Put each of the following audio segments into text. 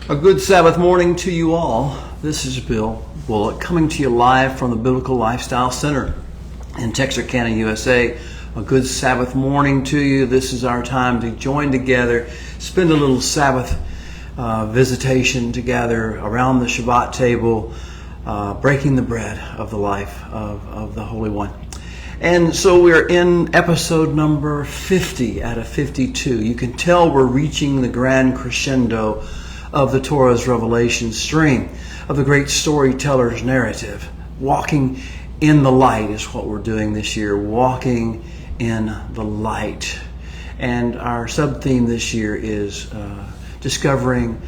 A good Sabbath morning to you all. This is Bill Bullock coming to you live from the Biblical Lifestyle Center in Texarkana, USA. A good Sabbath morning to you. This is our time to join together, spend a little Sabbath visitation together around the Shabbat table, breaking the bread of the life of the Holy One. And so we're in episode number 50 out of 52. You can tell we're reaching the grand crescendo of the Torah's revelation string, of the great storyteller's narrative. Walking in the light is what we're doing this year, walking in the light. And our sub-theme this year is discovering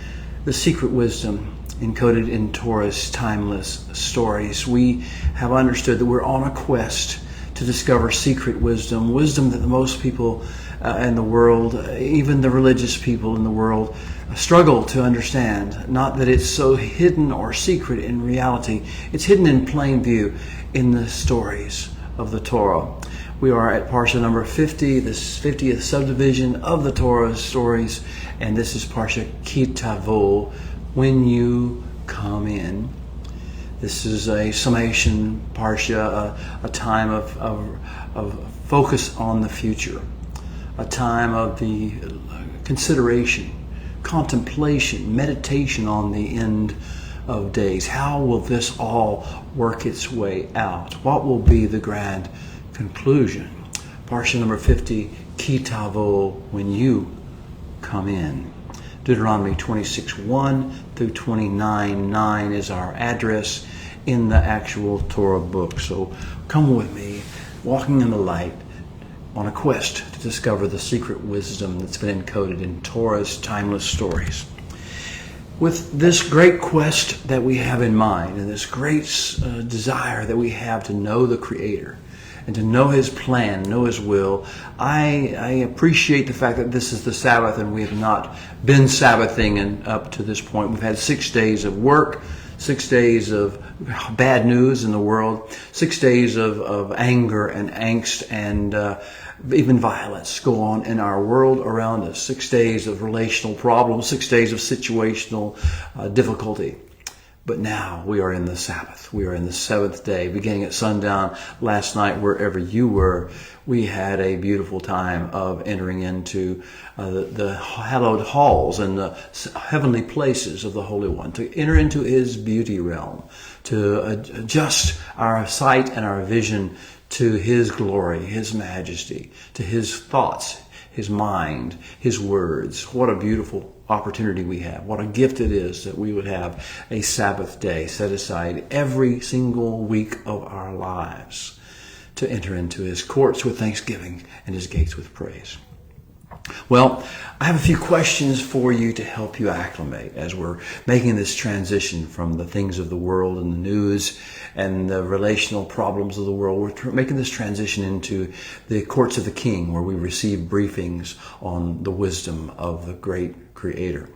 the secret wisdom encoded in Torah's timeless stories. We have understood that we're on a quest to discover secret wisdom that the most people in the world, even the religious people in the world, struggle to understand. Not that it's so hidden or secret in reality. It's hidden in plain view in the stories of the Torah. We are at Parsha number 50, this 50th subdivision of the Torah stories, and this is Parsha Tavo, when you come in. This is a summation Parsha, a time of focus on the future, a time of the consideration, contemplation, meditation on the end of days. How will this all work its way out? What will be the grand conclusion? Parsha number 50, Tavo, when you come in. Deuteronomy 26:1 through 29:9 is our address in the actual Torah book. So come with me, walking in the light, on a quest to discover the secret wisdom that's been encoded in Torah's timeless stories. With this great quest that we have in mind, and this great desire that we have to know the Creator and to know His plan, know His will, I appreciate the fact that this is the Sabbath and we have not been Sabbathing and up to this point. We've had 6 days of work, 6 days of bad news in the world, 6 days of anger and angst and even violence go on in our world around us. 6 days of relational problems, 6 days of situational difficulty. But now we are in the Sabbath. We are in the seventh day, beginning at sundown last night, wherever you were. We had a beautiful time of entering into the hallowed halls and the heavenly places of the Holy One, to enter into His beauty realm, to adjust our sight and our vision to His glory, His majesty, to His thoughts, His mind, His words. What a beautiful opportunity we have. What a gift it is that we would have a Sabbath day set aside every single week of our lives to enter into His courts with thanksgiving and His gates with praise. Well, I have a few questions for you to help you acclimate as we're making this transition from the things of the world and the news and the relational problems of the world. We're making this transition into the courts of the King, where we receive briefings on the wisdom of the great Creator.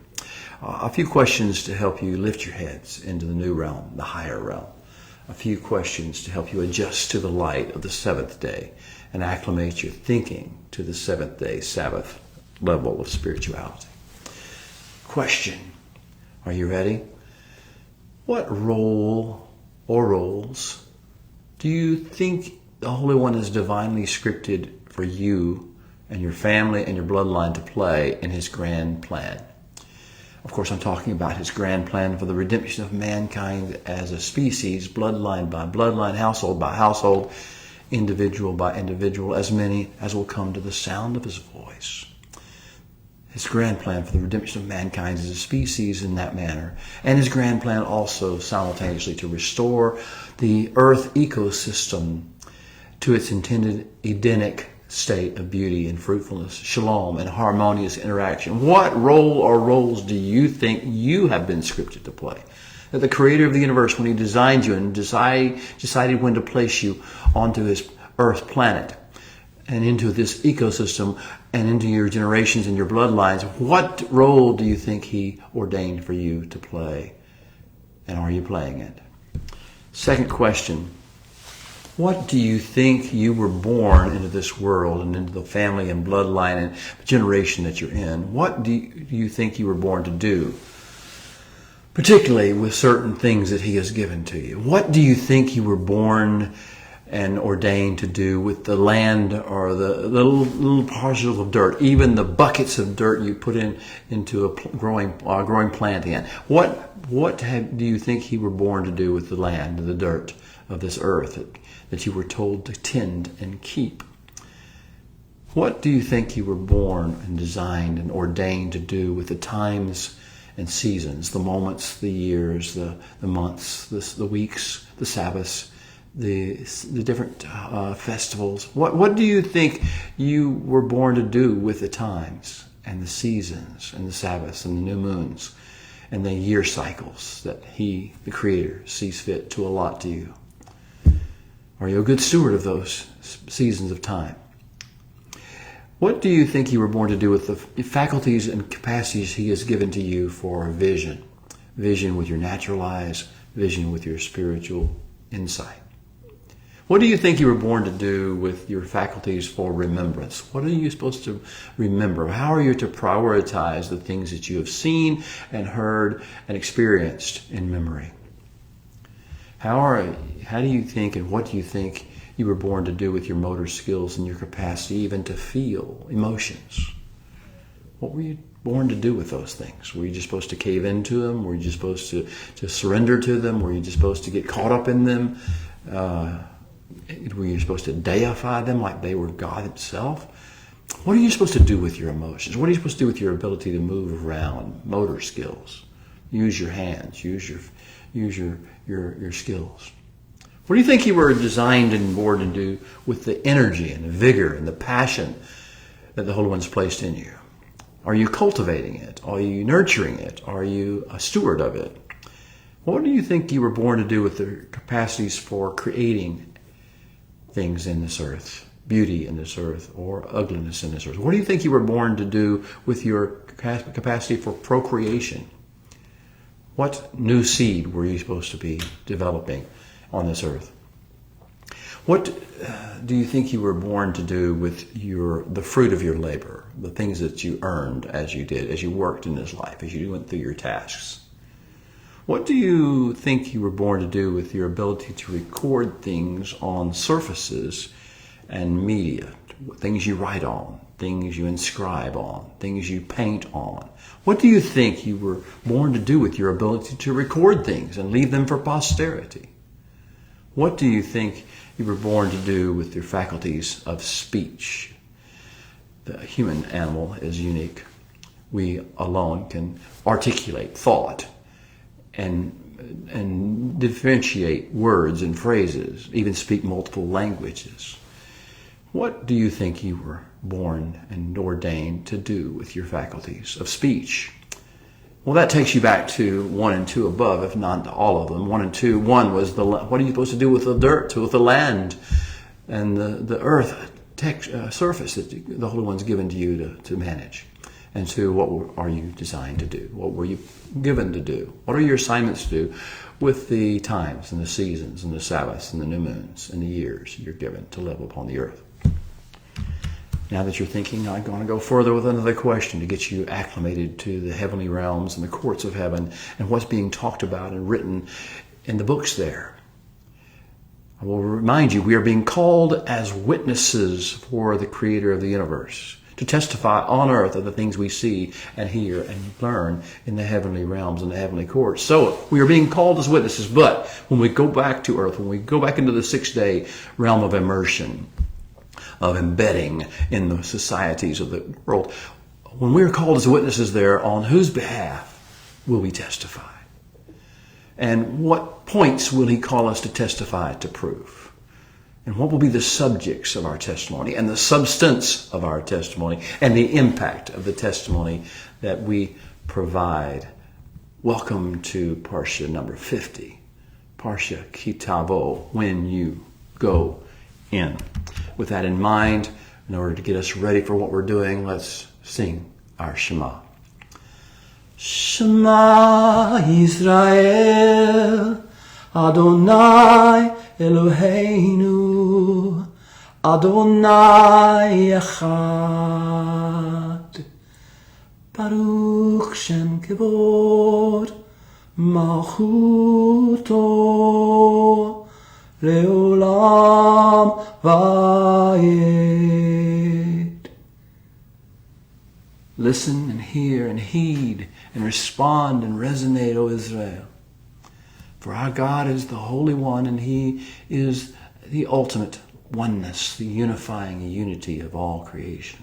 A few questions to help you lift your heads into the new realm, the higher realm. A few questions to help you adjust to the light of the seventh day and acclimate your thinking to the seventh day Sabbath level of spirituality. Question. Are you ready? What role or roles do you think the Holy One is divinely scripted for you and your family and your bloodline to play in His grand plan? Of course, I'm talking about His grand plan for the redemption of mankind as a species, bloodline by bloodline, household by household, individual by individual, as many as will come to the sound of His voice. His grand plan for the redemption of mankind as a species in that manner, and His grand plan also simultaneously to restore the earth ecosystem to its intended Edenic state of beauty and fruitfulness, shalom, and harmonious interaction. What role or roles do you think you have been scripted to play? That the Creator of the universe, when He designed you and decided when to place you onto His earth planet and into this ecosystem and into your generations and your bloodlines, what role do you think He ordained for you to play? And are you playing it? Second question. What do you think you were born into this world and into the family and bloodline and generation that you're in? What do you think you were born to do? particularly with certain things that he has given to you. What do you think you were born and ordained to do with the land, or the little parcels of dirt, even the buckets of dirt you put into a growing plant in? What do you think you were born to do with the land, the dirt of this earth that you were told to tend and keep? What do you think you were born and designed and ordained to do with the times and seasons, the moments, the years, the months, the weeks, the Sabbaths, the different festivals? What do you think you were born to do with the times and the seasons and the Sabbaths and the new moons and the year cycles that He, the Creator, sees fit to allot to you? Are you a good steward of those seasons of time? What do you think you were born to do with the faculties and capacities He has given to you for vision? Vision with your natural eyes, vision with your spiritual insight. What do you think you were born to do with your faculties for remembrance? What are you supposed to remember? How are you to prioritize the things that you have seen and heard and experienced in memory? How do you think, and what do you think you were born to do with your motor skills and your capacity even to feel emotions? What were you born to do with those things? Were you just supposed to cave into them? Were you just supposed to surrender to them? Were you just supposed to get caught up in them? Were you supposed to deify them like they were God Himself? What are you supposed to do with your emotions? What are you supposed to do with your ability to move around, motor skills? Use your hands, use your skills. What do you think you were designed and born to do with the energy and the vigor and the passion that the Holy One's placed in you? Are you cultivating it? Are you nurturing it? Are you a steward of it? What do you think you were born to do with the capacities for creating things in this earth, beauty in this earth, or ugliness in this earth? What do you think you were born to do with your capacity for procreation? What new seed were you supposed to be developing on this earth? What do you think you were born to do with the fruit of your labor, the things that you earned as you worked in this life, as you went through your tasks? What do you think you were born to do with your ability to record things on surfaces and media, things you write on, things you inscribe on, things you paint on? What do you think you were born to do with your ability to record things and leave them for posterity? What do you think you were born to do with your faculties of speech? The human animal is unique. We alone can articulate thought and differentiate words and phrases, even speak multiple languages. What do you think you were born and ordained to do with your faculties of speech? Well, that takes you back to 1 and 2 above, if not all of them. 1 and 2. 1 was what are you supposed to do with the dirt, with the land, and the earth surface that the Holy One's given to you to manage. And 2, what are you designed to do? What were you given to do? What are your assignments to do with the times and the seasons and the Sabbaths and the new moons and the years you're given to live upon the earth? Now that you're thinking, I'm going to go further with another question to get you acclimated to the heavenly realms and the courts of heaven and what's being talked about and written in the books there. I will remind you, we are being called as witnesses for the Creator of the universe, to testify on earth of the things we see and hear and learn in the heavenly realms and the heavenly courts. So we are being called as witnesses, but when we go back to earth, when we go back into the 6-day realm of immersion, of embedding in the societies of the world, when we're called as witnesses there, on whose behalf will we testify? And what points will He call us to testify to prove? And what will be the subjects of our testimony and the substance of our testimony and the impact of the testimony that we provide? Welcome to Parsha number 50, Parsha Ki Tavo, when you go in. With that in mind, in order to get us ready for what we're doing, let's sing our Shema. Shema Yisrael, Adonai Eloheinu, Adonai Echad. Baruch Shem Kevod, Malchuto leolam vayed. Listen and hear and heed and respond and resonate, O Israel. For our God is the Holy One, and He is the ultimate oneness, the unifying unity of all creation.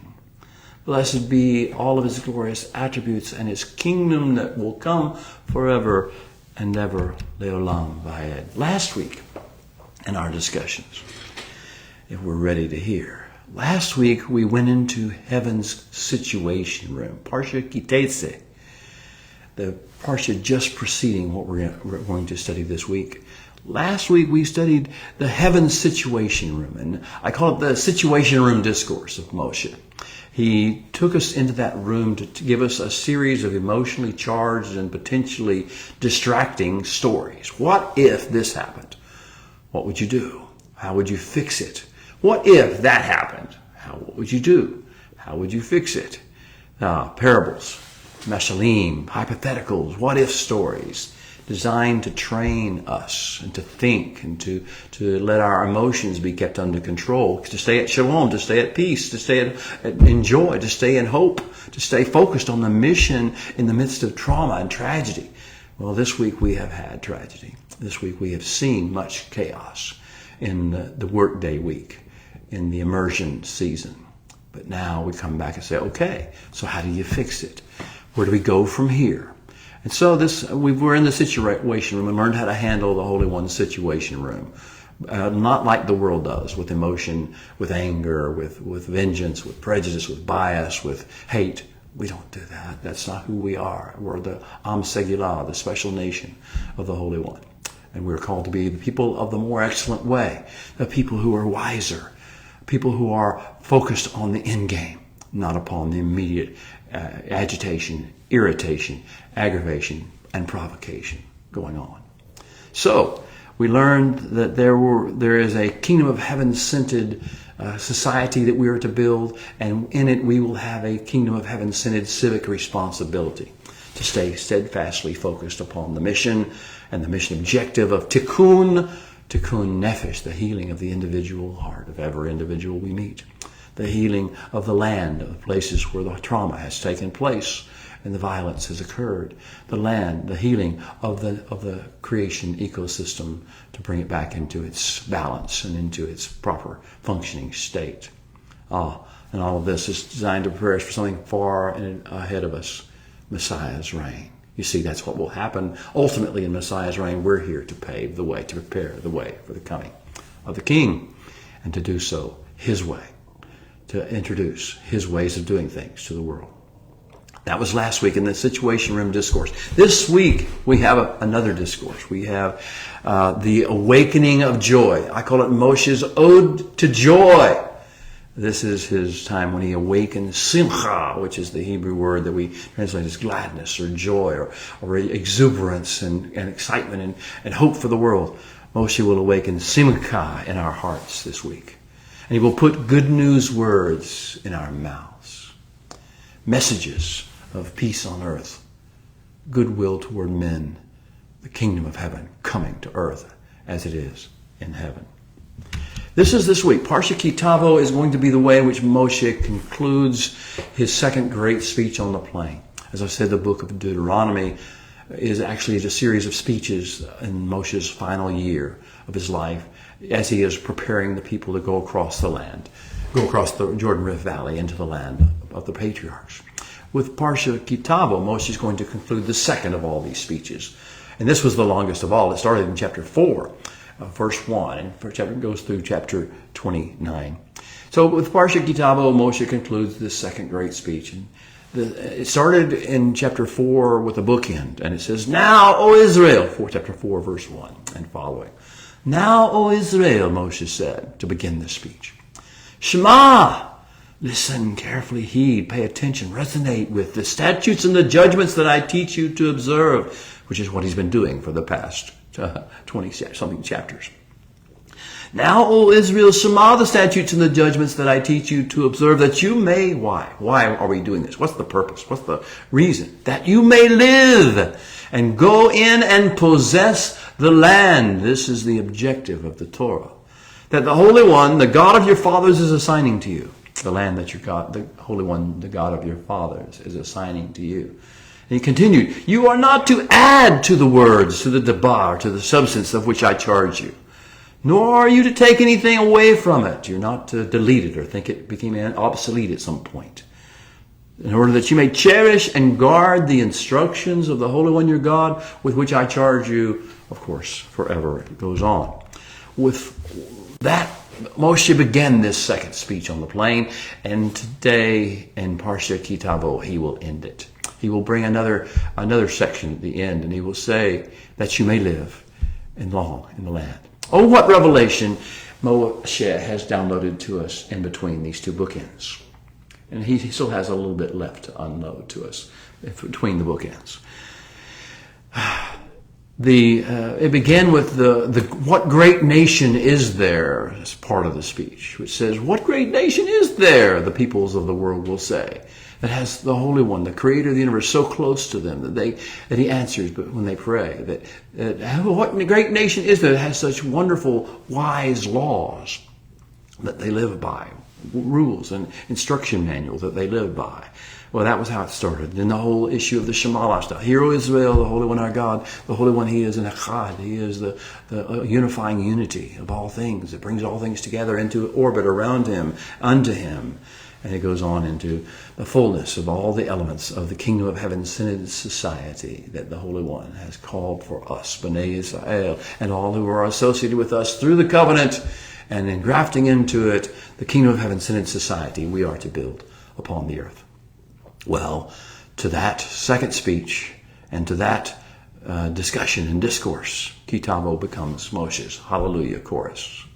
Blessed be all of His glorious attributes and His kingdom that will come forever and ever. Leolam vayed. Last week in our discussions, if we're ready to hear, last week we went into heaven's situation room, Parsha Kitetse, the Parsha just preceding what we're going to study this week. Last week we studied the heaven's situation room, and I call it the situation room discourse of Moshe. He took us into that room to give us a series of emotionally charged and potentially distracting stories. What if this happened? What would you do? How would you fix it? What if that happened? What would you do? How would you fix it? Parables, mashalim, hypotheticals, what-if stories designed to train us and to think and to let our emotions be kept under control, to stay at shalom, to stay at peace, to stay in joy, to stay in hope, to stay focused on the mission in the midst of trauma and tragedy. Well, this week we have had tragedy. This week we have seen much chaos in the workday week, in the immersion season. But now we come back and say, okay, so how do you fix it? Where do we go from here? And so we were in the situation room and learned how to handle the Holy One's situation room. Not like the world does, with emotion, with anger, with vengeance, with prejudice, with bias, with hate. We don't do that. That's not who we are. We're the Am Segilah, the special nation of the Holy One. And we're called to be the people of the more excellent way, the people who are wiser, people who are focused on the end game, not upon the immediate agitation, irritation, aggravation, and provocation going on. So we learned that there is a kingdom of heaven-scented society that we are to build, and in it we will have a kingdom of heaven-scented civic responsibility to stay steadfastly focused upon the mission and the mission objective of tikkun nefesh, the healing of the individual heart of every individual we meet, the healing of the land, of places where the trauma has taken place and the violence has occurred, the land, the healing of the creation ecosystem to bring it back into its balance and into its proper functioning state. And all of this is designed to prepare us for something far ahead of us, Messiah's reign. You see, that's what will happen ultimately in Messiah's reign. We're here to pave the way, to prepare the way for the coming of the King, and to do so His way, to introduce His ways of doing things to the world. That was last week in the Situation Room Discourse. This week we have another discourse. We have the Awakening of Joy. I call it Moshe's Ode to Joy. This is his time when he awakens simcha, which is the Hebrew word that we translate as gladness or joy or exuberance and excitement and hope for the world. Moshe will awaken simcha in our hearts this week. And he will put good news words in our mouths. Messages of peace on earth, goodwill toward men, the kingdom of heaven coming to earth as it is in heaven. This week. Parsha Tavo is going to be the way in which Moshe concludes his second great speech on the plain. As I said, the book of Deuteronomy is actually a series of speeches in Moshe's final year of his life as he is preparing the people to go across the Jordan River Valley into the land of the patriarchs. With Parsha Tavo, Moshe is going to conclude the second of all these speeches. And this was the longest of all. It started in chapter 4. Verse 1, and first chapter goes through chapter 29. So with Parsha Tavo, Moshe concludes this second great speech. And it started in chapter 4 with a bookend, and it says, "Now, O Israel," chapter 4, verse 1 and following. "Now, O Israel," Moshe said to begin this speech. "Shema," listen, carefully heed, pay attention, resonate with the statutes and the judgments that I teach you to observe, which is what he's been doing for the past 20-something chapters. "Now, O Israel, shema the statutes and the judgments that I teach you to observe, that you may," why? Why are we doing this? What's the purpose? What's the reason? "That you may live and go in and possess the land. This is the objective of the Torah. That the Holy One, the God of your fathers, is assigning to you. The land that your God, the Holy One, the God of your fathers, is assigning to you. And he continued, you are not to add to the words, to the debar, to the substance of which I charge you. Nor are you to take anything away from it. You're not to delete it or think it became obsolete at some point. In order that you may cherish and guard the instructions of the Holy One your God, with which I charge you, of course, forever. It goes on. With that, Moshe began this second speech on the plain, and today in Parsha Ki Tavo, he will end it. He will bring another section at the end, and he will say that you may live long in the land. Oh, what revelation Moshe has downloaded to us in between these two bookends. And he still has a little bit left to unload to us between the bookends. It began with the what great nation is there as part of the speech, which says, what great nation is there, the peoples of the world will say, that has the Holy One, the Creator of the universe, so close to them that he answers when they pray. What great nation is there that has such wonderful, wise laws that they live by, rules and instruction manuals that they live by. Well, that was how it started. Then the whole issue of the Shema lifestyle. Hear, O Israel, the Holy One our God, the Holy One, He is an Echad. He is the unifying unity of all things. It brings all things together into orbit around Him, unto Him. And it goes on into the fullness of all the elements of the kingdom of heaven-centered society that the Holy One has called for us, B'nai Israel, and all who are associated with us through the covenant, and in grafting into it the kingdom of heaven-centered society we are to build upon the earth. Well, to that second speech and to that discussion and discourse, Ki Tavo becomes Moshe's Hallelujah chorus.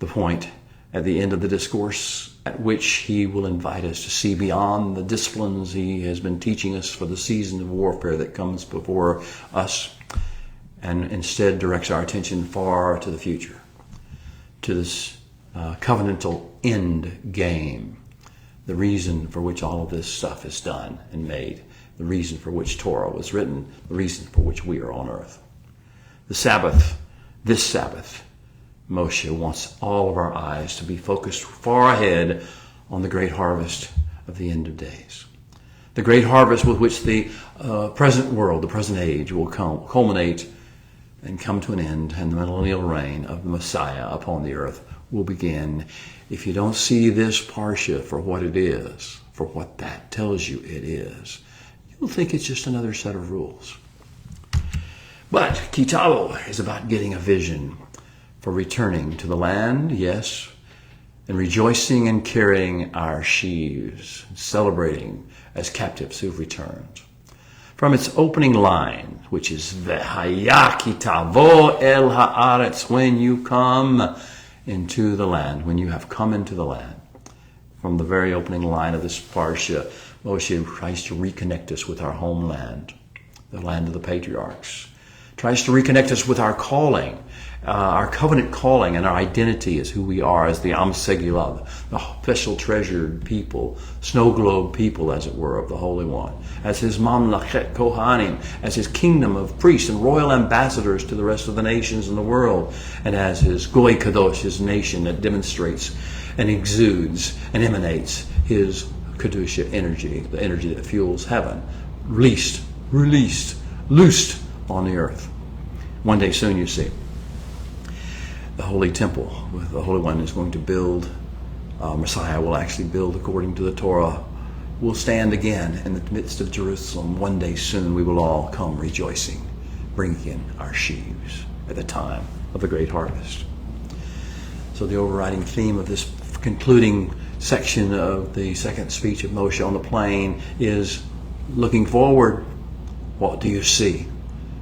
The point at the end of the discourse at which he will invite us to see beyond the disciplines he has been teaching us for the season of warfare that comes before us, and instead directs our attention far to the future, to this covenantal end game, the reason for which all of this stuff is done and made, the reason for which Torah was written, the reason for which we are on earth. The Sabbath, this Sabbath, Moshe wants all of our eyes to be focused far ahead on the great harvest of the end of days. The great harvest with which the present world, the present age, will culminate and come to an end, and the millennial reign of the Messiah upon the earth will begin. If you don't see this Parsha for what it is, for what that tells you it is, you'll think it's just another set of rules. But Ki Tavo is about getting a vision for returning to the land, yes, and rejoicing and carrying our sheaves, celebrating as captives who've returned. From its opening line, which is V'haya ki tavo el haaretz, when you come into the land, when you have come into the land. From the very opening line of this parsha, Moshe tries to reconnect us with our homeland, the land of the patriarchs. Tries to reconnect us with our calling, our covenant calling, and our identity as who we are as the Am Segulav, the special treasured people, snow globe people, as it were, of the Holy One, as His Mamlachet Kohanim, as His kingdom of priests and royal ambassadors to the rest of the nations in the world, and as His Goy Kadosh, His nation that demonstrates and exudes and emanates His Kedusha energy, the energy that fuels heaven, released, loosed on the earth. One day soon, you see, the holy temple with the Holy One is going to build. Messiah will actually build according to the Torah. Will stand again in the midst of Jerusalem. One day soon we will all come rejoicing, bringing in our sheaves at the time of the great harvest. So the overriding theme of this concluding section of the second speech of Moshe on the plain is looking forward. What do you see?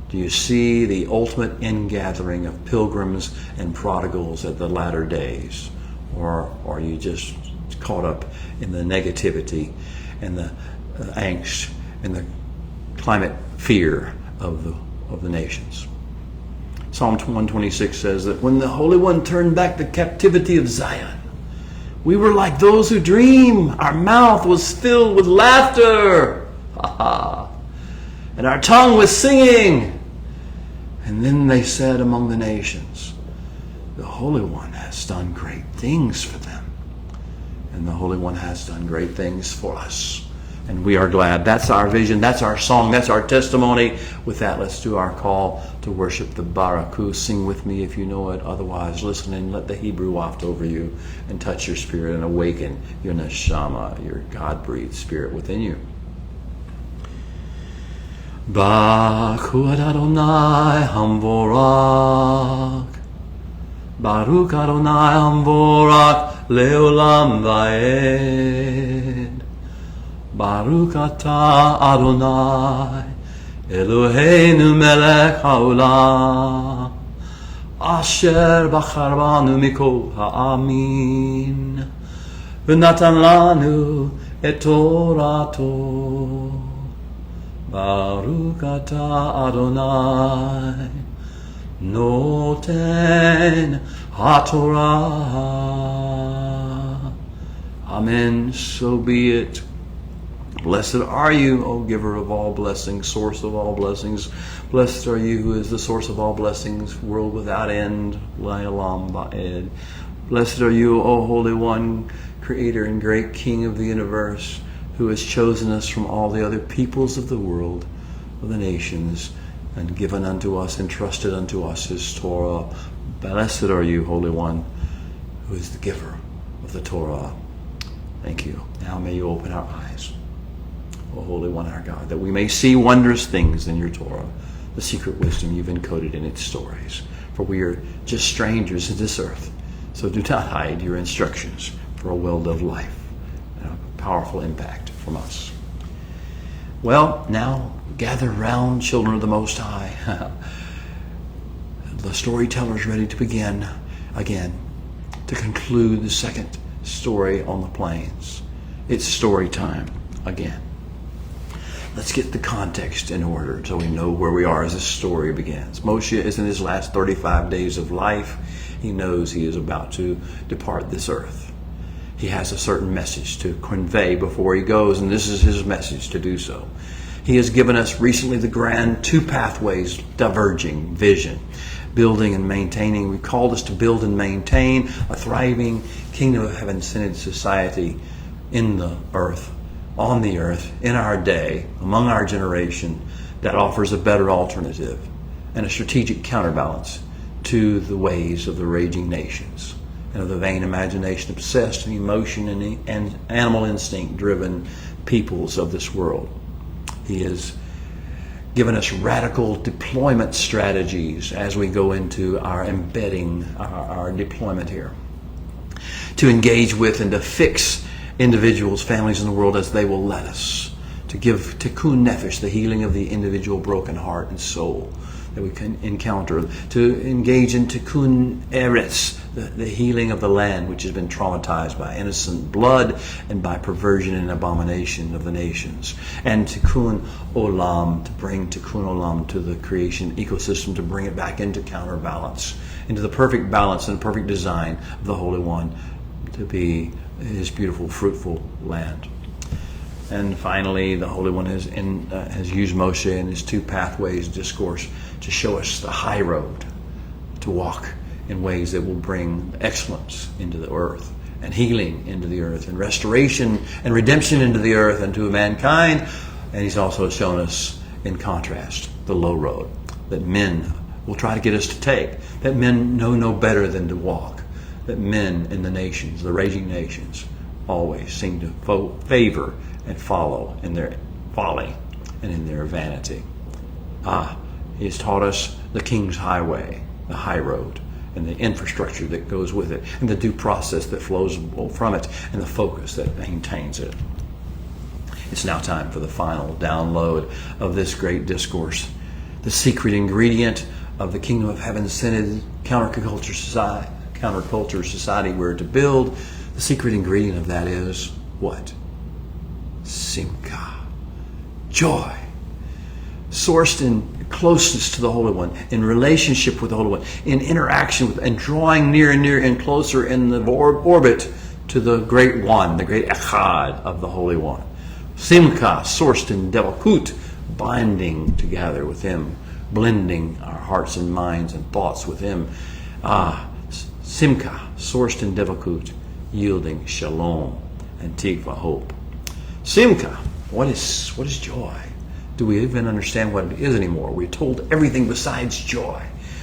Do you see the ultimate ingathering of pilgrims and prodigals at the latter days? Or are you just caught up in the negativity and the angst and the climate fear of the nations? Psalm 126 says that when the Holy One turned back the captivity of Zion, we were like those who dream. Our mouth was filled with laughter. Ha ha. and our tongue with singing. And then they said among the nations, the Holy One has done great things for them. And the Holy One has done great things for us. And we are glad. That's our vision. That's our song. That's our testimony. With that, let's do our call to worship the Baraku. Sing with me if you know it. Otherwise, listen and let the Hebrew waft over you and touch your spirit and awaken your neshama, your God-breathed spirit within you. Baruch Adonai Hamvorak. Baruch Adonai Hamvorak Leolam Vaed. Baruch Atah Adonai Eloheinu Melech HaOlam Asher Bachar Banu Mikol Ha'amin V'natan Lanu Et Torato. Baruch Atah Adonai Noten HaTorah. Amen. So be it. Blessed are you, O giver of all blessings, source of all blessings. Blessed are you who is the source of all blessings, world without end. La'olam ba'ed. Blessed are you, O Holy One, creator and great King of the universe, who has chosen us from all the other peoples of the world, of the nations, and given unto us, entrusted unto us his Torah. Blessed are you, Holy One, who is the giver of the Torah. Thank you. Now may you open our eyes, O Holy One, our God, that we may see wondrous things in your Torah, the secret wisdom you've encoded in its stories. For we are just strangers in this earth, so do not hide your instructions for a well-lived life and a powerful impact from us. Well, now gather round, children of the Most High. The storyteller's ready to begin again, to conclude the second story on the plains. It's story time again. Let's get the context in order so we know where we are as this story begins. Moshe is in his last 35 days of life. He knows he is about to depart this earth. He has a certain message to convey before he goes, and this is his message to do so. He has given us recently the grand two pathways diverging vision, building and maintaining. We've called us to build and maintain a thriving kingdom of heaven-centered society in the earth, on the earth, in our day, among our generation, that offers a better alternative and a strategic counterbalance to the ways of the raging nations and of the vain imagination, obsessed emotion and animal instinct driven peoples of this world. He has given us radical deployment strategies as we go into our embedding, our deployment here, to engage with and to fix individuals, families in the world as they will let us, to give tikkun nefesh, the healing of the individual broken heart and soul that we can encounter, to engage in tikkun eretz, the healing of the land which has been traumatized by innocent blood and by perversion and abomination of the nations, and tikkun olam, to bring tikkun olam to the creation ecosystem, to bring it back into counterbalance, into the perfect balance and perfect design of the Holy One, to be his beautiful, fruitful land. And finally, the Holy One has used Moshe in his two pathways discourse to show us the high road, to walk in ways that will bring excellence into the earth, and healing into the earth, and restoration and redemption into the earth and to mankind. And he's also shown us, in contrast, the low road that men will try to get us to take, that men know no better than to walk, that men in the nations, the raging nations, always seem to favor and follow in their folly and in their vanity. He has taught us the King's Highway, the high road, and the infrastructure that goes with it, and the due process that flows from it, and the focus that maintains it. It's now time for the final download of this great discourse. The secret ingredient of the Kingdom of Heaven-centered counterculture society we're to build, the secret ingredient of that is what? Simcha, joy, sourced in closeness to the Holy One, in relationship with the Holy One, in interaction with and drawing near and closer in the orbit to the Great One, the Great Echad of the Holy One. Simcha, sourced in Devakut, binding together with Him, blending our hearts and minds and thoughts with Him. Simcha, sourced in Devakut, yielding shalom and tikva, hope. Simcha, what is joy? Do we even understand what it is anymore? We're told everything besides joy.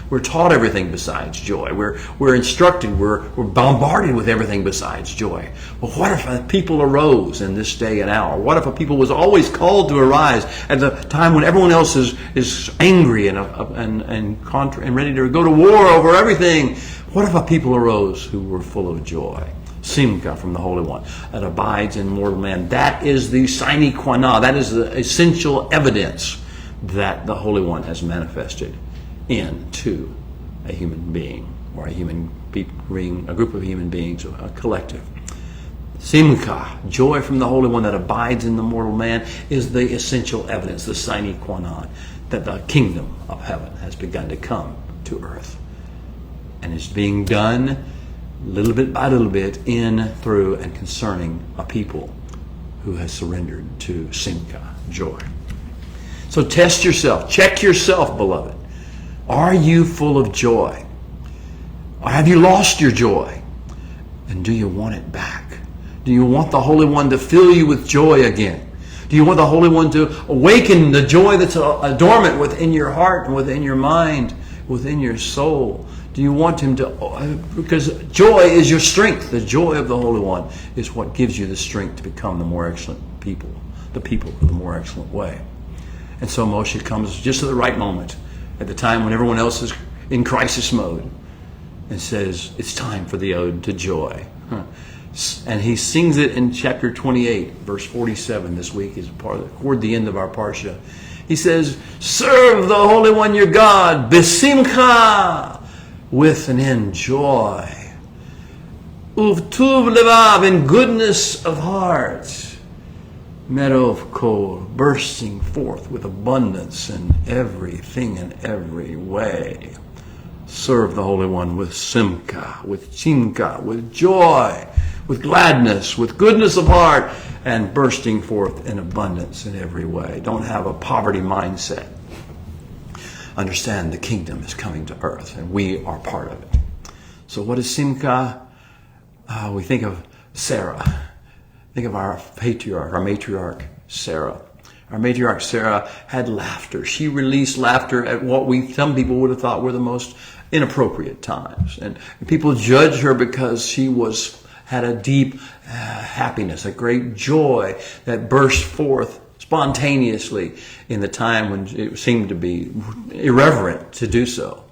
We're taught everything besides joy. We're instructed. We're bombarded with everything besides joy. Well, what if a people arose in this day and hour? What if a people was always called to arise at the time when everyone else is angry and ready to go to war over everything? What if a people arose who were full of joy? Simcha from the Holy One that abides in mortal man. That is the sine qua non. That is the essential evidence that the Holy One has manifested into a human being, or a group of human beings, or a collective. Simcha, joy from the Holy One that abides in the mortal man, is the essential evidence, the sine qua non, that the kingdom of heaven has begun to come to earth, and is being done little bit by little bit in, through, and concerning a people who has surrendered to Simcha, joy. So test yourself, check yourself, beloved. Are you full of joy? Or have you lost your joy? And do you want it back? Do you want the Holy One to fill you with joy again? Do you want the Holy One to awaken the joy that's dormant within your heart and within your mind, within your soul? Do you want Him to, because joy is your strength. The joy of the Holy One is what gives you the strength to become the more excellent people, the people of the more excellent way. And so Moshe comes just at the right moment, at the time when everyone else is in crisis mode, and says, it's time for the ode to joy. And he sings it in chapter 28, verse 47 this week, is toward the end of our parsha. He says, serve the Holy One your God, besimcha, with and in joy. Uvtuv levav, in goodness of heart. Merov kol, bursting forth with abundance in everything and every way. Serve the Holy One with simcha, with chinka, with joy, with gladness, with goodness of heart, and bursting forth in abundance in every way. Don't have a poverty mindset. Understand the kingdom is coming to earth, and we are part of it. So what is simcha? We think of Sarah. Think of our matriarch, Sarah. Our matriarch, Sarah, had laughter. She released laughter at what some people would have thought were the most inappropriate times. And people judged her because she had a deep happiness, a great joy that burst forth spontaneously in the time when it seemed to be irreverent to do so.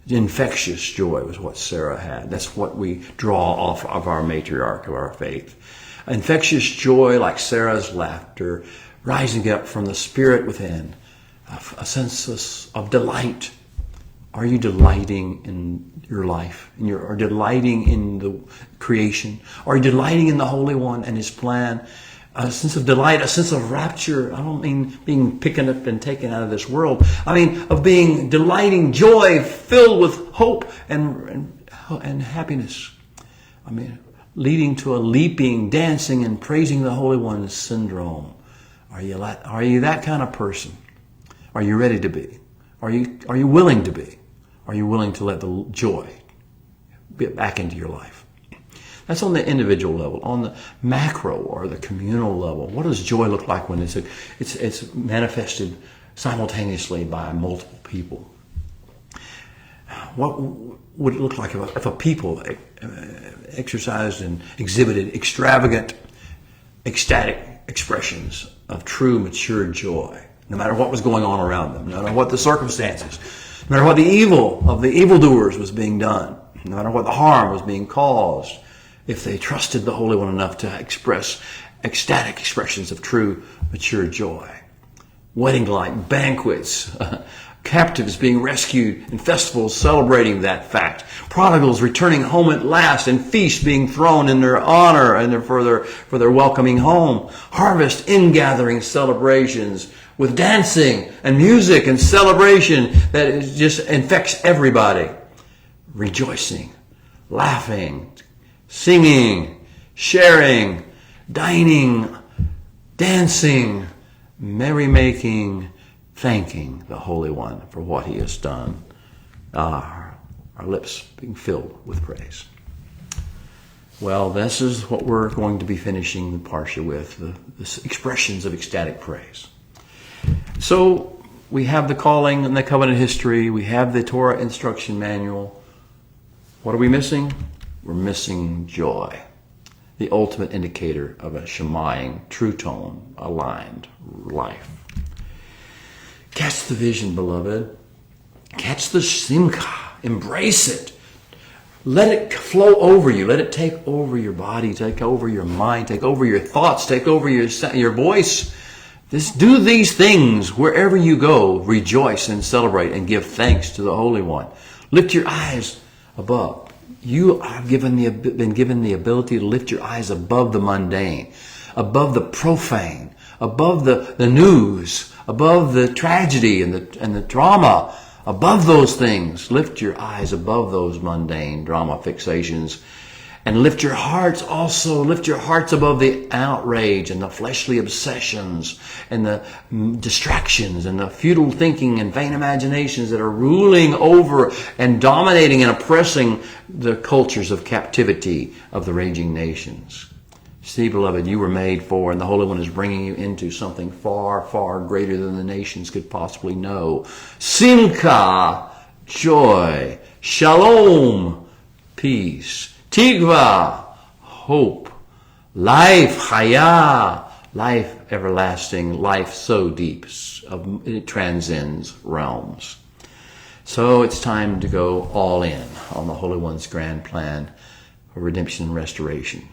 Infectious joy was what Sarah had. That's what we draw off of our matriarch of our faith. Infectious joy like Sarah's laughter, rising up from the spirit within, a sense of delight. Are you delighting in your life? Or delighting in the creation? Are you delighting in the Holy One and His plan? A sense of delight, a sense of rapture. I don't mean being picked up and taken out of this world. I mean of being delighting, joy filled with hope and happiness. I mean, leading to a leaping, dancing, and praising the Holy One syndrome. Are you that kind of person? Are you ready to be? Are you willing to be? Are you willing to let the joy get back into your life? That's on the individual level. On the macro or the communal level, what does joy look like when it's manifested simultaneously by multiple people? What would it look like if a people exercised and exhibited extravagant, ecstatic expressions of true, mature joy, no matter what was going on around them, no matter what the circumstances, no matter what the evil of the evildoers was being done, no matter what the harm was being caused, if they trusted the Holy One enough to express ecstatic expressions of true, mature joy. Wedding-like banquets, captives being rescued, and festivals celebrating that fact. Prodigals returning home at last, and feasts being thrown in their honor and for their welcoming home. Harvest ingathering celebrations with dancing and music and celebration that just infects everybody. Rejoicing, laughing, singing, sharing, dining, dancing, merrymaking, thanking the Holy One for what he has done. Our lips being filled with praise. Well, this is what we're going to be finishing the Parsha with, the expressions of ecstatic praise. So we have the calling and the covenant history. We have the Torah instruction manual. What are we missing? We're missing joy, the ultimate indicator of a Shemaying, true tone, aligned life. Catch the vision, beloved. Catch the simcha. Embrace it. Let it flow over you. Let it take over your body, take over your mind, take over your thoughts, take over your voice. Do these things wherever you go. Rejoice and celebrate and give thanks to the Holy One. Lift your eyes above. You have been given the ability to lift your eyes above the mundane, above the profane, above the news, above the tragedy and the drama. Above those things, lift your eyes above those mundane drama fixations, and lift your hearts also. Lift your hearts above the outrage and the fleshly obsessions and the distractions and the futile thinking and vain imaginations that are ruling over and dominating and oppressing the cultures of captivity of the raging nations. See, beloved, you were made for, and the Holy One is bringing you into something far, far greater than the nations could possibly know. Simcha, joy. Shalom, peace. Tigva, hope. Life, chaya, life everlasting, life so deep, it transcends realms. So it's time to go all in on the Holy One's grand plan for redemption and restoration.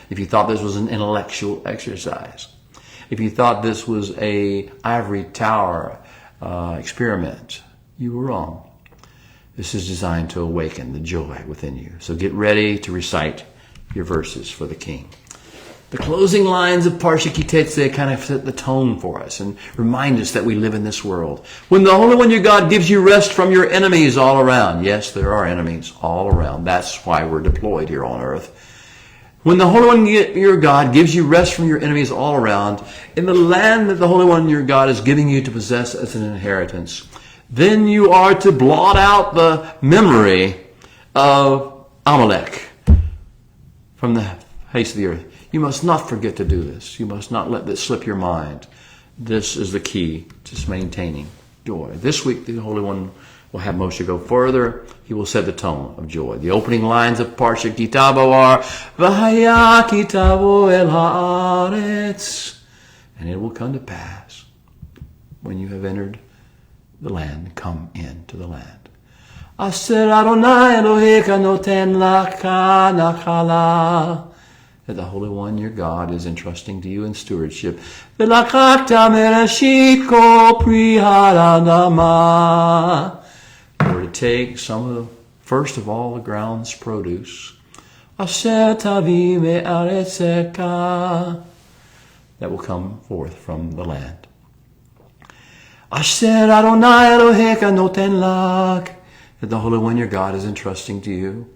If you thought this was an intellectual exercise, if you thought this was a ivory tower experiment, you were wrong. This is designed to awaken the joy within you. So get ready to recite your verses for the King. The closing lines of Parsha Kitetze kind of set the tone for us and remind us that we live in this world. When the Holy One your God gives you rest from your enemies all around. Yes, there are enemies all around. That's why we're deployed here on earth. When the Holy One your God gives you rest from your enemies all around, in the land that the Holy One your God is giving you to possess as an inheritance, then you are to blot out the memory of Amalek from the face of the earth. You must not forget to do this. You must not let this slip your mind. This is the key to maintaining joy. This week, the Holy One will have Moshe go further. He will set the tone of joy. The opening lines of Parsha Tavo are, V'haya ki Tavo el haaretz. And it will come to pass, when you have entered the land, come into the land. Asher Adonai Eloheka noten laka nachala. That the Holy One, your God, is entrusting to you in stewardship. V'lakakta merashiko pri haradama. Or to take some of the, first of all, the ground's produce. Asher tavi me'aretzeka. That will come forth from the land. Asher Adonai Eloheka noten lak. That the Holy One, your God, is entrusting to you.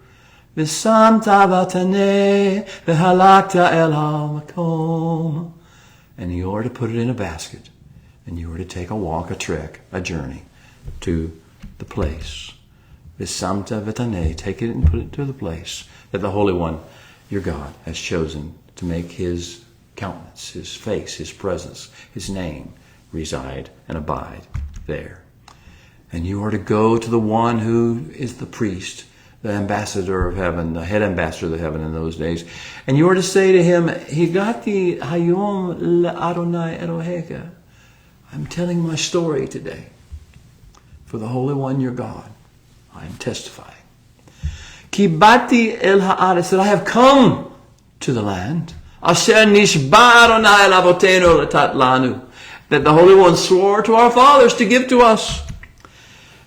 V'samta v'taneh v'halakta el ha'makom. And you are to put it in a basket. And you are to take a walk, a trek, a journey to the place. V'samta v'taneh. Take it and put it to the place that the Holy One, your God, has chosen to make his countenance, his face, his presence, his name reside and abide there. And you are to go to the one who is the priest, the ambassador of heaven, the head ambassador of heaven in those days. And you are to say to him, Higati hayom le'Adonai Eloheka. I'm telling my story today for the Holy One, your God. I am testifying. Kibati el ha'aretz, that I have come to the land. Asher nishba Adonai l'avotenu letat lanu. That the Holy One swore to our fathers to give to us.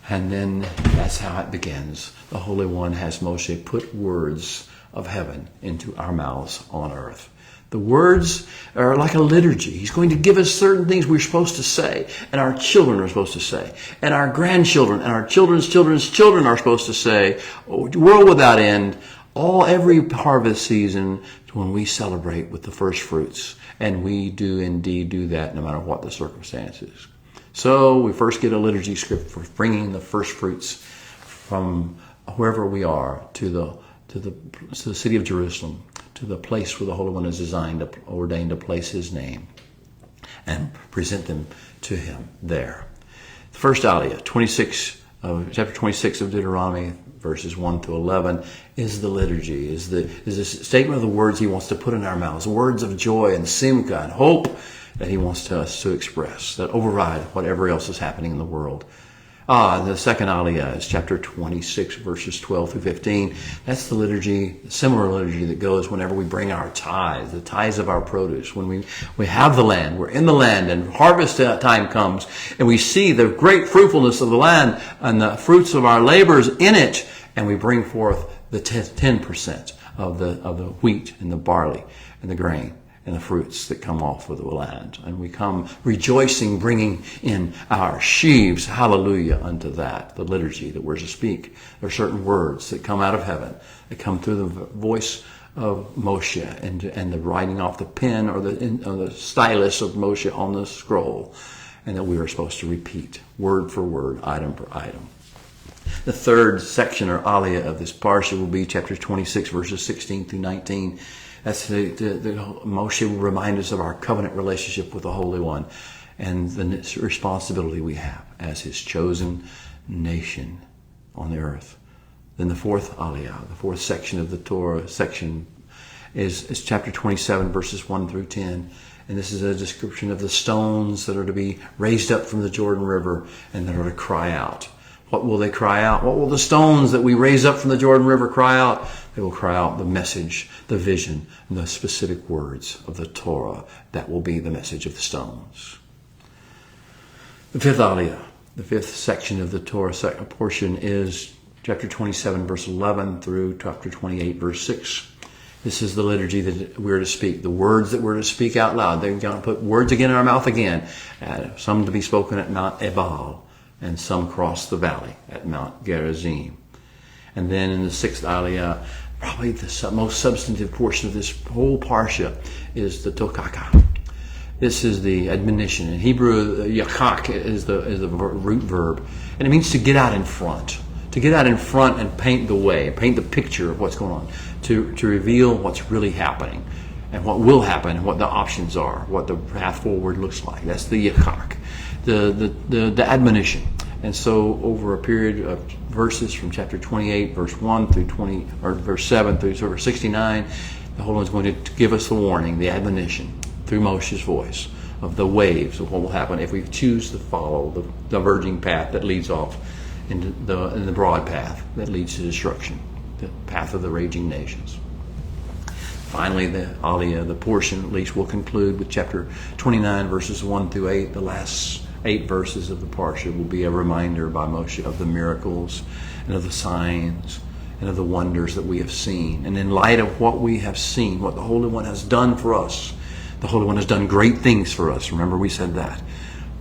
And then that's how it begins. The Holy One has Moshe put words of heaven into our mouths on earth. The words are like a liturgy. He's going to give us certain things we're supposed to say, and our children are supposed to say, and our grandchildren and our children's children's children are supposed to say, world without end, every harvest season when we celebrate with the first fruits And we do indeed do that no matter what the circumstances. So we first get a liturgy script for bringing the first fruits from wherever we are to the city of Jerusalem, to the place where the Holy One is ordained to place his name, and present them to him there. The first aliyah, chapter 26 of Deuteronomy, verses 1 to 11, is the liturgy, is the statement of the words he wants to put in our mouths, words of joy and simcha and hope that he wants us to express, that override whatever else is happening in the world. The second aliyah is chapter 26, verses 12 through 15. That's the liturgy, similar liturgy that goes whenever we bring our tithes, the tithes of our produce. When we have the land, we're in the land, and harvest time comes, and we see the great fruitfulness of the land and the fruits of our labors in it, and we bring forth the 10% of the wheat and the barley and the grain and the fruits that come off of the land. And we come rejoicing, bringing in our sheaves, hallelujah, unto that, the liturgy that we're to speak. There are certain words that come out of heaven, that come through the voice of Moshe and the writing off the pen or the stylus of Moshe on the scroll, and that we are supposed to repeat word for word, item for item. The third section or aliyah of this parsha will be chapter 26, verses 16 through 19. That's the Moshe will remind us of our covenant relationship with the Holy One and the responsibility we have as his chosen nation on the earth. Then the fourth aliyah, the fourth section of the Torah section, is chapter 27, verses 1 through 10. And this is a description of the stones that are to be raised up from the Jordan River and that are to cry out. What will they cry out? What will the stones that we raise up from the Jordan River cry out? They will cry out the message, the vision, and the specific words of the Torah. That will be the message of the stones. The fifth aliyah, the fifth section of the Torah portion, is chapter 27, verse 11 through chapter 28, verse 6. This is the liturgy that we're to speak, the words that we're to speak out loud. They're going to put words again in our mouth again, some to be spoken at Mount Ebal, and some cross the valley at Mount Gerizim. And then in the sixth aliyah, probably the most substantive portion of this whole parsha is the tokaka. This is the admonition. In Hebrew, yakak is the root verb, and it means to get out in front. To get out in front and paint the way, paint the picture of what's going on, to reveal what's really happening and what will happen and what the options are, what the path forward looks like. That's the yakak, the admonition. And so over a period of verses from chapter 28, verse 1 through 20, or verse 7 through verse 69, the Holy One is going to give us the warning, the admonition, through Moshe's voice, of the waves of what will happen if we choose to follow the diverging path that leads off into the broad path that leads to destruction, the path of the raging nations. Finally, the aliyah, the portion at least, will conclude with chapter 29, verses 1 through 8, the last 8 verses of the parsha will be a reminder by Moshe of the miracles and of the signs and of the wonders that we have seen. And in light of what we have seen, what the Holy One has done for us, the Holy One has done great things for us. Remember, we said that.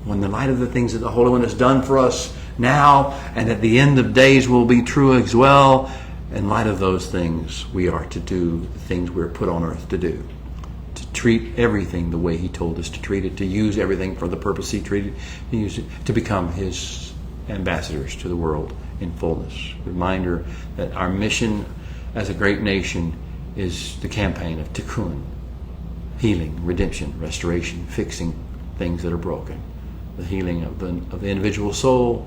When the light of the things that the Holy One has done for us now and at the end of days will be true as well, in light of those things, we are to do the things we're put on earth to do. Treat everything the way he told us to treat it, to use everything for the purpose he treated, to use it, to become his ambassadors to the world in fullness. Reminder that our mission as a great nation is the campaign of tikkun, healing, redemption, restoration, fixing things that are broken, the healing of the individual soul,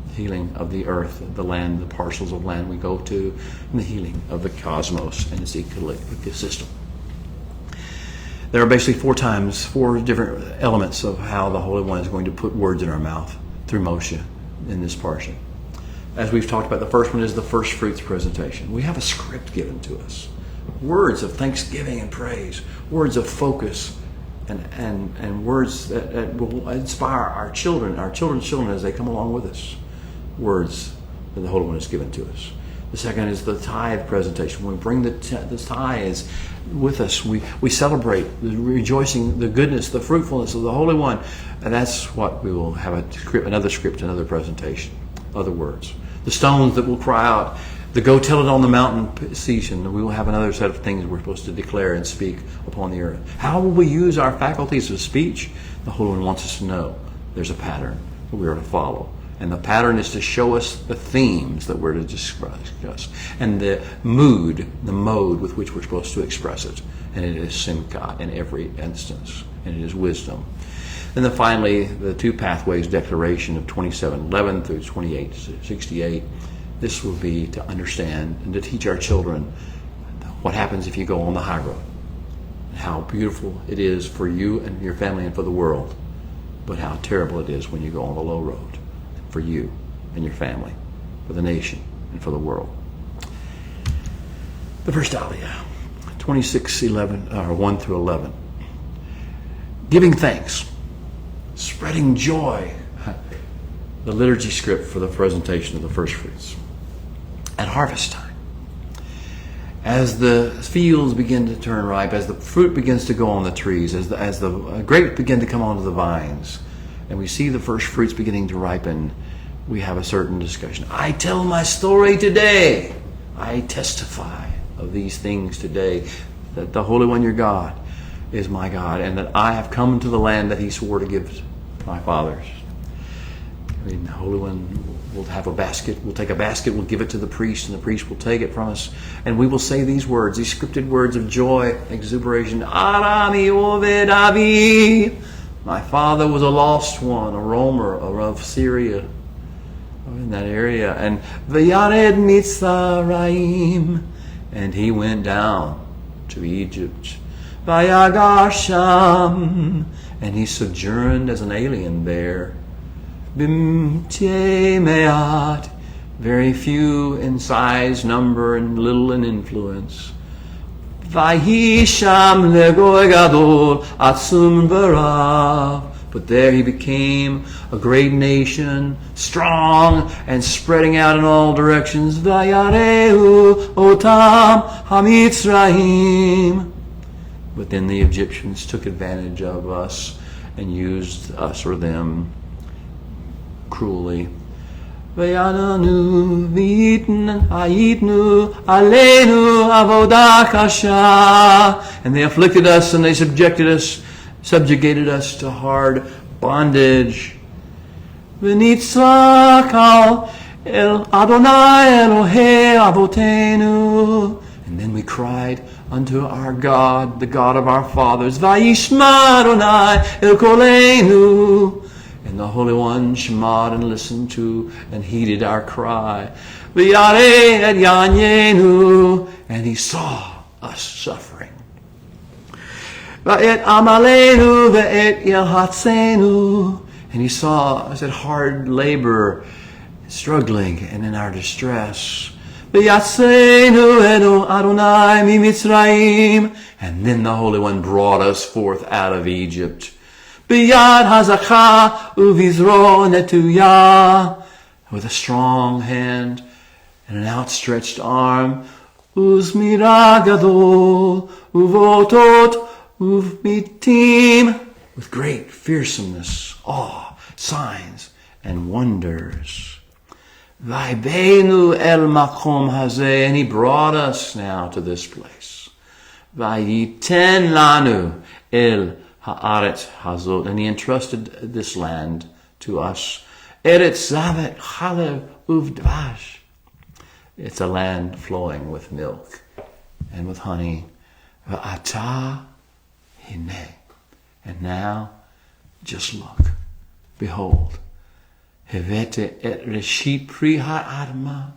the healing of the earth, the land, the parcels of land we go to, and the healing of the cosmos and its ecosystem. There are basically 4 different elements of how the Holy One is going to put words in our mouth through Moshe in this parsha. As we've talked about, the first one is the first fruits presentation. We have a script given to us. Words of thanksgiving and praise, words of focus, and words that will inspire our children's children as they come along with us. Words that the Holy One has given to us. The second is the tithe presentation. When we bring the tithes with us, we celebrate the rejoicing, the goodness, the fruitfulness of the Holy One. And that's what we will have another presentation, other words. The stones that will cry out The go tell it on the mountain season. We will have another set of things we're supposed to declare and speak upon the earth. How will we use our faculties of speech? The Holy One wants us to know there's a pattern that we are to follow. And the pattern is to show us the themes that we're to discuss. And the mode with which we're supposed to express it. And it is simcha in every instance. And it is wisdom. And then finally, the two pathways declaration of 27:11 through 28:68. This will be to understand and to teach our children what happens if you go on the high road. And how beautiful it is for you and your family and for the world. But how terrible it is when you go on the low road for you and your family, for the nation and for the world. The first aliyah, 26:11 or 1 through 11. Giving thanks, spreading joy. The liturgy script for the presentation of the first fruits. At harvest time, as the fields begin to turn ripe, as the fruit begins to go on the trees, as the grapes begin to come onto the vines, and we see the first fruits beginning to ripen, we have a certain discussion. I tell my story today. I testify of these things today, that the Holy One, your God, is my God, and that I have come to the land that he swore to give to my fathers. The Holy One will have a basket. We'll take a basket, we'll give it to the priest, and the priest will take it from us. And we will say these words, these scripted words of joy, exuberation. Arami oved avi. My father was a lost one, a roamer of Syria, in that area. And Vayared Mitzrayim. And he went down to Egypt. Vayagar Sham. And he sojourned as an alien there. Bimte me'at, very few in size, number, and little in influence. Vahi sham legoy gadol atzum v'rav. But there he became a great nation, strong and spreading out in all directions. Vayarehu otam hamitzrayim. But then the Egyptians took advantage of us and used us or them cruelly. V'yananu v'yitnu aleinu avodah kasha. And they afflicted us and they subjugated us to hard bondage. V'nitzakal el Adonai Elohei avotenu. And then we cried unto our God, the God of our fathers. Vayishma Adonai el koleinu. And the Holy One shemad and listened to and heeded our cry. V'yareh et yanyenu. And he saw us suffering. V'et amalenu v'et yelhatzenu. And he saw us at hard labor, struggling and in our distress. V'yatzenu enu Adonai mimitzrayim. And then the Holy One brought us forth out of Egypt. Biyad hazakha uvizro netuya. With a strong hand and an outstretched arm. Uzmira gadol uvotot uvmitim. With great fearsomeness, awe, signs, and wonders. Vaybeinu el makom hazeh. And he brought us now to this place. Vayiten lanu el haaretz hazot. And he entrusted this land to us. Eretz zavet chalev uvdvash. It's a land flowing with milk and with honey. V'ata hineh. And now, just look. Behold. Hevete et reshit pri ha'adma.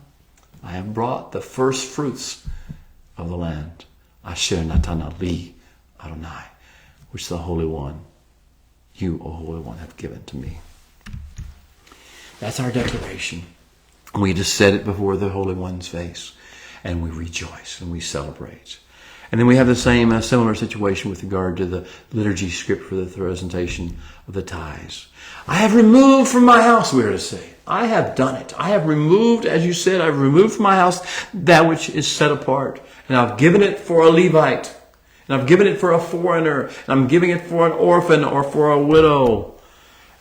I have brought the first fruits of the land. Asher natana li Adonai. Which the Holy One, you, O Holy One, have given to me. That's our declaration. We just said it before the Holy One's face. And we rejoice and we celebrate. And then we have the same similar situation with regard to the liturgy script for the presentation of the tithes. I have removed from my house, we are to say. I have done it. I have removed, as you said, I've removed from my house that which is set apart. And I've given it for a Levite. And I've given it for a foreigner. And I'm giving it for an orphan or for a widow.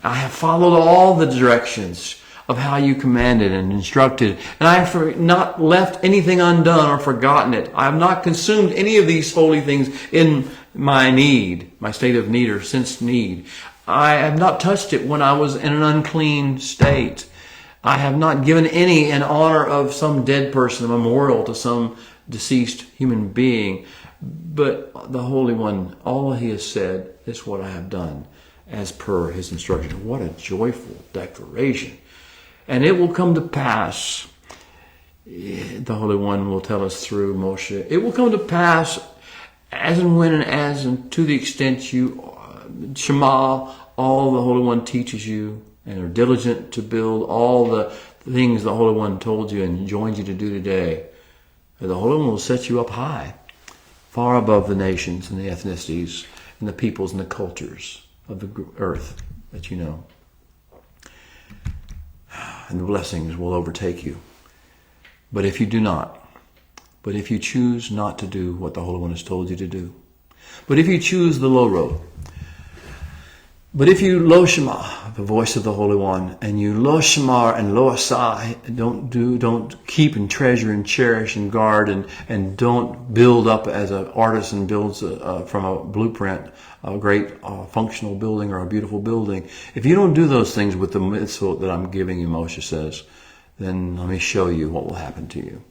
I have followed all the directions. of how you commanded and instructed. And I have not left anything undone or forgotten it. I have not consumed any of these holy things in my need, my state of need or since need. I have not touched it when I was in an unclean state. I have not given any in honor of some dead person, a memorial to some deceased human being. But the Holy One, all he has said is what I have done as per his instruction. What a joyful declaration. And it will come to pass, the Holy One will tell us through Moshe, it will come to pass as and when and as and to the extent you Shema, all the Holy One teaches you and are diligent to build all the things the Holy One told you and joined you to do today. The Holy One will set you up high, far above the nations and the ethnicities and the peoples and the cultures of the earth that you know. And the blessings will overtake you. But if you do not, but if you choose not to do what the Holy One has told you to do, but if you choose the low road, but if you lo shema, the voice of the Holy One, and you lo shema and lo asai, don't keep and treasure and cherish and guard and don't build up as an artisan builds from a blueprint a great functional building or a beautiful building. If you don't do those things with the mitzvot that I'm giving you, Moshe says, then let me show you what will happen to you.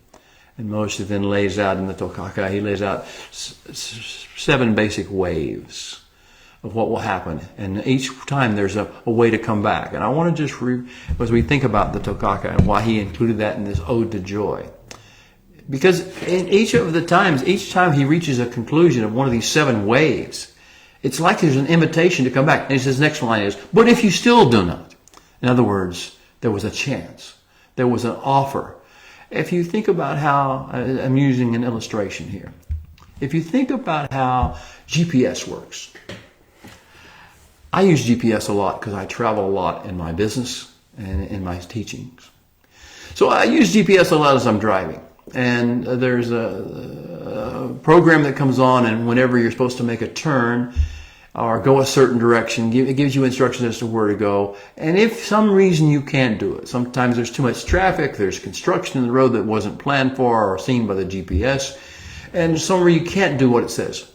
And Moshe then lays out in the Tokaka, he lays out 7 basic waves of what will happen. And each time there's a way to come back. And I want to just, as we think about the Tokaka and why he included that in this Ode to Joy. Because in each time he reaches a conclusion of one of these 7 waves, it's like there's an invitation to come back. And his next line is, but if you still do not. In other words, there was a chance. There was an offer. If you think about how, I'm using an illustration here. If you think about how GPS works. I use GPS a lot because I travel a lot in my business and in my teachings. So I use GPS a lot as I'm driving. And there's a program that comes on, and whenever you're supposed to make a turn or go a certain direction, it gives you instructions as to where to go. And if some reason you can't do it, sometimes there's too much traffic, there's construction in the road that wasn't planned for or seen by the GPS, and somewhere you can't do what it says.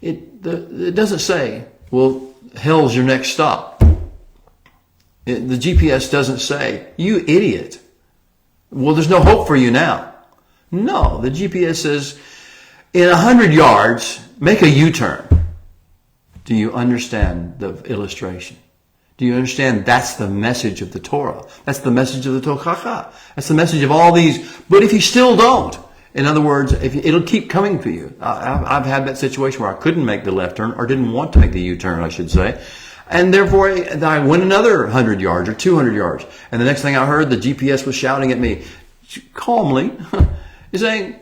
It doesn't say, well, hell's your next stop. The GPS doesn't say, you idiot, well, there's no hope for you now. No, the GPS says, in 100 yards, make a U-turn. Do you understand the illustration? Do you understand that's the message of the Torah? That's the message of the Tochacha. That's the message of all these. But if you still don't, in other words, it'll keep coming to you. I've had that situation where I couldn't make the left turn, or didn't want to make the U-turn, I should say. And therefore, I went another 100 yards or 200 yards. And the next thing I heard, the GPS was shouting at me, calmly, saying,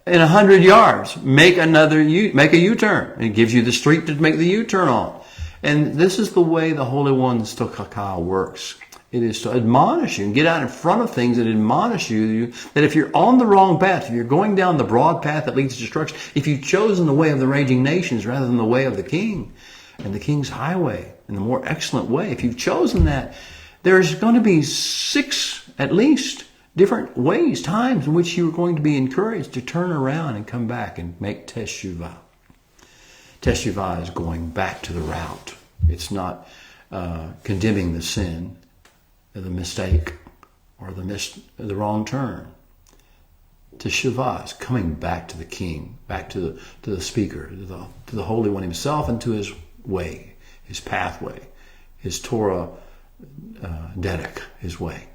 in 100 yards, make a U-turn. And it gives you the street to make the U-turn on. And this is the way the Holy One's Tokaka works. It is to admonish you and get out in front of things that admonish you that if you're on the wrong path, if you're going down the broad path that leads to destruction, if you've chosen the way of the raging nations rather than the way of the king and the king's highway and the more excellent way, if you've chosen that, there's going to be 6 at least different ways, times in which you're going to be encouraged to turn around and come back and make teshuvah. Teshuvah is going back to the route. It's not condemning the sin, the mistake, or the wrong turn. Teshuvah is coming back to the King, back to the Speaker, to the Holy One Himself, and to His way, His pathway, His Torah Dedek, His way.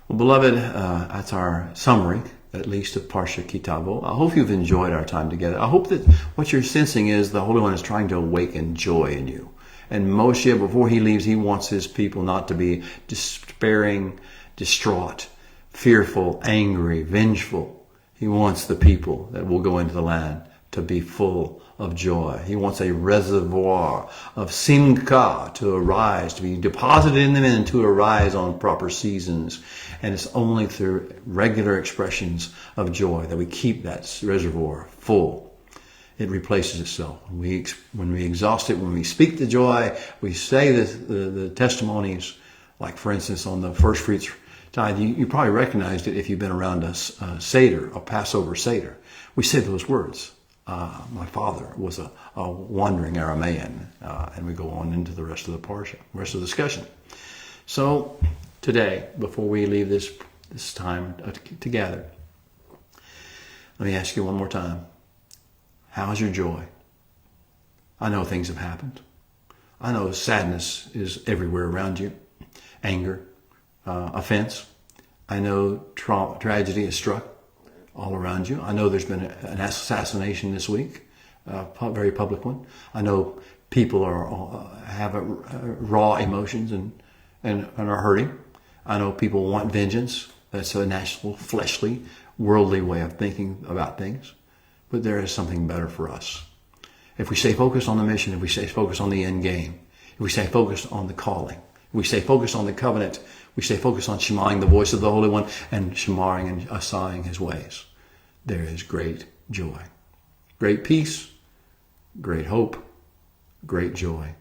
Well, beloved, that's our summary, at least, of Parsha Tavo. I hope you've enjoyed our time together. I hope that what you're sensing is the Holy One is trying to awaken joy in you. And Moshe, before he leaves, he wants his people not to be despairing, distraught, fearful, angry, vengeful. He wants the people that will go into the land to be full of joy. He wants a reservoir of simcha to arise, to be deposited in them and to arise on proper seasons. And it's only through regular expressions of joy that we keep that reservoir full. It replaces itself. When we exhaust it, when we speak the joy, we say the testimonies, Like, for instance, on the first fruits tithe, you probably recognized it if you've been around a Seder, a Passover Seder. We said those words. My father was a wandering Aramean, and we go on into the rest of the parsha, rest of the discussion. So today, before we leave this time together, let me ask you one more time. How's your joy? I know things have happened. I know sadness is everywhere around you. Anger, offense. I know tragedy has struck all around you. I know there's been an assassination this week, a very public one. I know people have raw emotions and are hurting. I know people want vengeance. That's a natural, fleshly, worldly way of thinking about things. But there is something better for us. If we stay focused on the mission, if we stay focused on the end game, if we stay focused on the calling, if we stay focused on the covenant, we stay focused on shemaing the voice of the Holy One and shemaring and assigning his ways, there is great joy, great peace, great hope, great joy.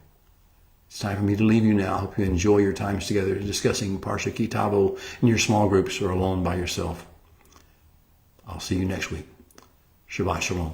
It's time for me to leave you now. I hope you enjoy your times together discussing Parsha Tavo in your small groups or alone by yourself. I'll see you next week. Shabbat Shalom.